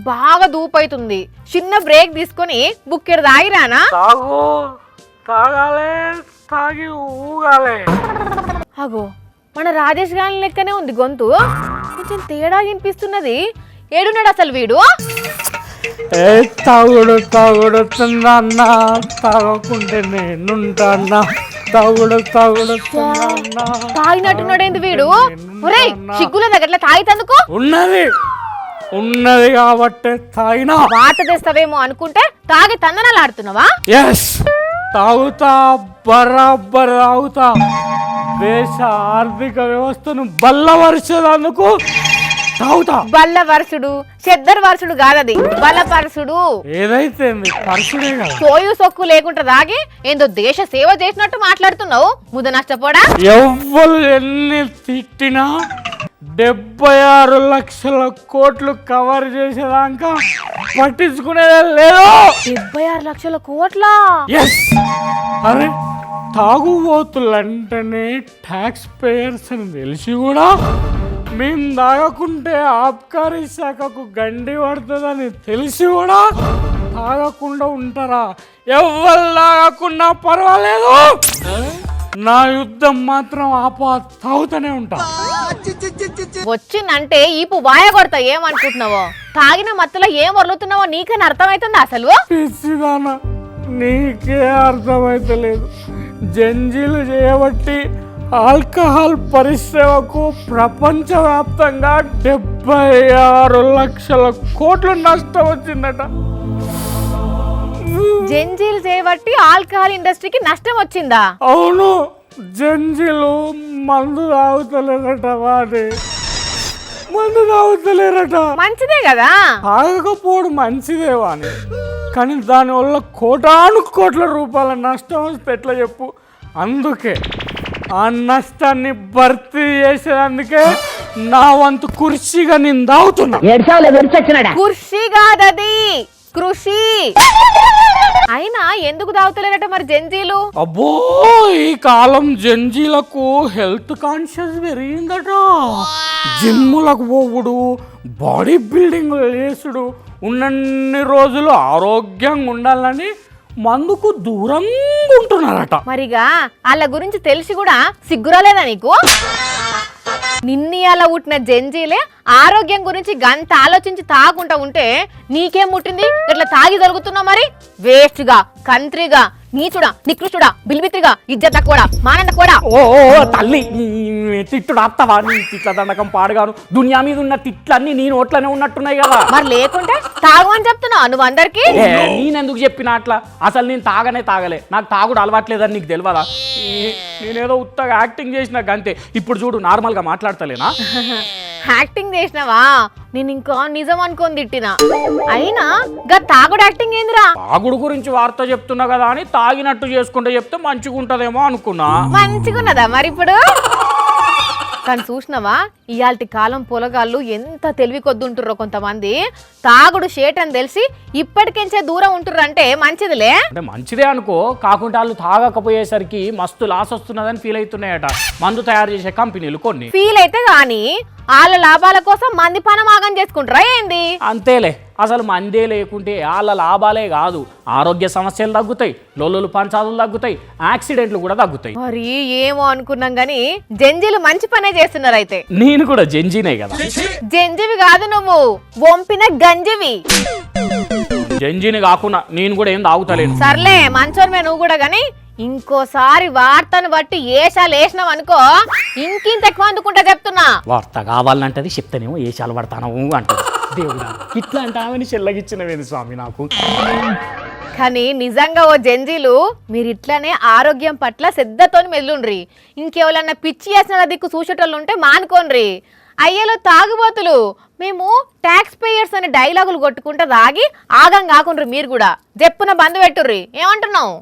బాగా దూపైతుంది. చిన్న బ్రేక్ తీసుకొని బుక్కెడు తాగిరానా? తాగాలే తాగి ఊగాలే. అగో మన రాజేష్ గాని లెక్కనే ఉంది గొంతు, కొంచెం తేడా వినిపిస్తున్నది. ఏడున్నాడు అసలు వీడు? తాగుడు తాగుడుతుందన్నా, తాగకుంటే నేనుంటాన్నా. తాగుడు తాగుడుతుందన్నా. తాగినట్టున్నాడేంది వీడు? ఒరేయ్ సిగ్గుల దగ్గర తాగితందుకు ఉన్నది కాబట్టి తాగినా. వాత తెస్తావేమో అనుకుంటే తాగి తందనలాడుతున్నావా? ఎస్ తాగుతా, బరాబర్ తాగుతా. దేశ ఆర్థిక వ్యవస్థను బల్లవరిచేందుకు తాగుతా. బల్ల వరుసుడు చెద్దరు వరుసుడు కాదది, బల్ల పరుసుడు. ఏదైతే పరుసుడే కదా. సోయు సొక్కు లేకుండా తాగి ఏందో దేశ సేవ చేసినట్టు మాట్లాడుతున్నావు. ముద నష్టపోడా? ఎవ్వరు ఎన్ని తిట్టినా 76 లక్షల కోట్లు కవర్ చేసేదాకా పట్టించుకునేదే లేదు. 76 లక్షల కోట్ల? ఎస్. అరే తాగుబోతులంటేనే ట్యాక్స్ పేయర్స్ అని తెలిసి కూడా మేము తాగకుంటే ఆబ్కారీ శాఖకు గండి పడుతుందని తెలిసి కూడా తాగకుండా ఉంటారా? ఎవ్వరు తాగకుండా పర్వాలేదు, నా యుద్ధం మాత్రం తాగుతూనే ఉంటా. వచ్చిందంటే ఈపు వాయ కొడతా. ఏమనుకుంటున్నావో? తాగిన మత్తులో ఏం వరులుతున్నావో నీకని అర్థమవుతుంది అసలు? పిచ్చిదానా, నీకే అర్థమైతలేదు. జంజీలు చేయబట్టి ఆల్కహాల్ పరిశ్రమకు ప్రపంచవ్యాప్తంగా 76 లక్షల కోట్లు నష్టం వచ్చిందట. జంజీలు చేయబట్టి ఆల్కహాల్ ఇండస్ట్రీకి నష్టం వచ్చిందా? అవును, జంజీలు మందు తాగుతలేరట. మందు తాగుతలేరట. మంచిదే కదా, తాగకపోవడం మంచిదే వాని, కానీ దానివల్ల కోట్ల రూపాయల నష్టం వస్తే ఎట్లా చెప్పు? అందుకే ఆ నష్టాన్ని భర్తీ చేసేందుకే నా వంతు కృషిగా నేను తాగుతున్నా. కృషి కాదది, కృషి. అయినా ఎందుకు తాగుతలేరట మరి జంజీలు? అబ్బో, ఈ కాలం జంజీలకు హెల్త్ కాన్షియస్ పెరిగిందట. జిమ్ములకు పోవుడు, బాడీ బిల్డింగ్ చేసుడు, ఉన్నన్ని రోజులు ఆరోగ్యంగా ఉండాలని మందుకు దూరంగా ఉంటున్నారట. మరిగా వాళ్ళ గురించి తెలిసి కూడా సిగ్గురాలేదా నీకు? నిన్నయాల పుట్టిన జంజీలే ఆరోగ్యం గురించి గంత ఆలోచించి తాగుకుంటా ఉంటే నీకేం ముట్టింది? ఇట్లా తాగి దొరుకుతున్నావు మరి? వేస్ట్ గా, కంత్రిగా, నీచుడా, నికృష్టుడా, బిల్బిత్రిగా, ఇజ్జత్ కూడా, మానంద కూడా. ఓ తల్లి, తిట్టుడు అత్తవా? నీ తిట్ల దండకం పాడుగాను. దునియా మీద ఉన్న తిట్లన్నీ నీ నోట్లోనే ఉన్నట్టున్నాయి కదా. మరి లేకుంటే తాగు అని చెప్తున్నావు నువ్వు అందరికి. నేనెందుకు చెప్పిన అట్లా? అసలు నేను తాగలే. నాకు తాగుడు అలవాట్లేదని నీకు తెలియదా? నేనేదో ఉత్తగా యాక్టింగ్ చేసిన గంతే. ఇప్పుడు చూడు, నార్మల్ గా మాట్లాడతలేనా? యాక్టింగ్ చేసినావా? నేను ఇంకా నిజం అనుకొని తిట్టినా. అయినా గా తాగుడు యాక్టింగ్ ఏందిరా? తాగుడు గురించి వార్త చెప్తున్నా కదా అని తాగినట్టు చేసుకుంటే చెప్తే మంచిగా ఉంటదేమో అనుకున్నా. మంచిగున్నదా మరి ఇప్పుడు? కానీ చూసినావా, ఇయాల్టి కాలం పొలగాళ్ళు ఎంత తెలివి కొద్దుంటుర్రో. కొంతమంది తాగుడు షేట్ అని తెలిసి ఇప్పటికెంచే దూరం ఉంటుర్రంటే మంచిదిలే. అంటే మంచిదే అనుకో, కాకుండా వాళ్ళు తాగకపోయేసరికి మస్తు లాస్ వస్తున్నదని ఫీల్ అవుతున్నాయట మందు తయారు చేసే కంపెనీలు కొన్ని. ఫీల్ అయితే గానీ వాళ్ళ లాభాల కోసం మంది పనం ఆగం చేసుకుంటారా ఏంది? అంతేలే, అసలు మందే లేకుంటే వాళ్ళ లాభాలే కాదు, ఆరోగ్య సమస్యలు తగ్గుతాయి, లొల్లులు పంచాదులు తగ్గుతాయి, యాక్సిడెంట్లు కూడా తగ్గుతాయి. మరి ఏమో అనుకున్నాం గానీ జంజీలు మంచి పనే చేస్తున్నారు. అయితే నేను కూడా జంజీనే కదా. జంజివి కాదు, నువ్వు వంపిన గంజివి. జంజీని కాకుండా నేను కూడా ఏం తాగుతలేను. సర్లే మంచోనివే నువ్వు కూడా, గాని ఇంకోసారి వార్తను బట్టి ఏషాలు వేసినావు అనుకో ఇంకింత ఎక్కువ అందుకుంటా చెప్తున్నా. వార్త కావాలంటది, చెప్తానేమో ఏషాలు పడతాను అంటది. దేవుడా, ఇట్లా అంటే ఆమెని చెల్లగిచ్చినవేది స్వామి నాకు. కానీ నిజంగా ఓ జంజీలు మీరు ఇట్లానే ఆరోగ్యం పట్ల శ్రద్ధతోని మెల్లుండ్రి. ఇంకెవరన్నా పిచ్చి చేసిన దిక్కు చూసేటోళ్ళు ఉంటే మానుకోండ్రి. అయ్యలో తాగుబోతులు మేము ట్యాక్స్ పేయర్స్ అనే డైలాగులు కొట్టుకుంటా తాగి ఆగం కాకుండ్రి. మీరు కూడా చెప్పున బంద్ పెట్టుర్రి. ఏమంటున్నావు?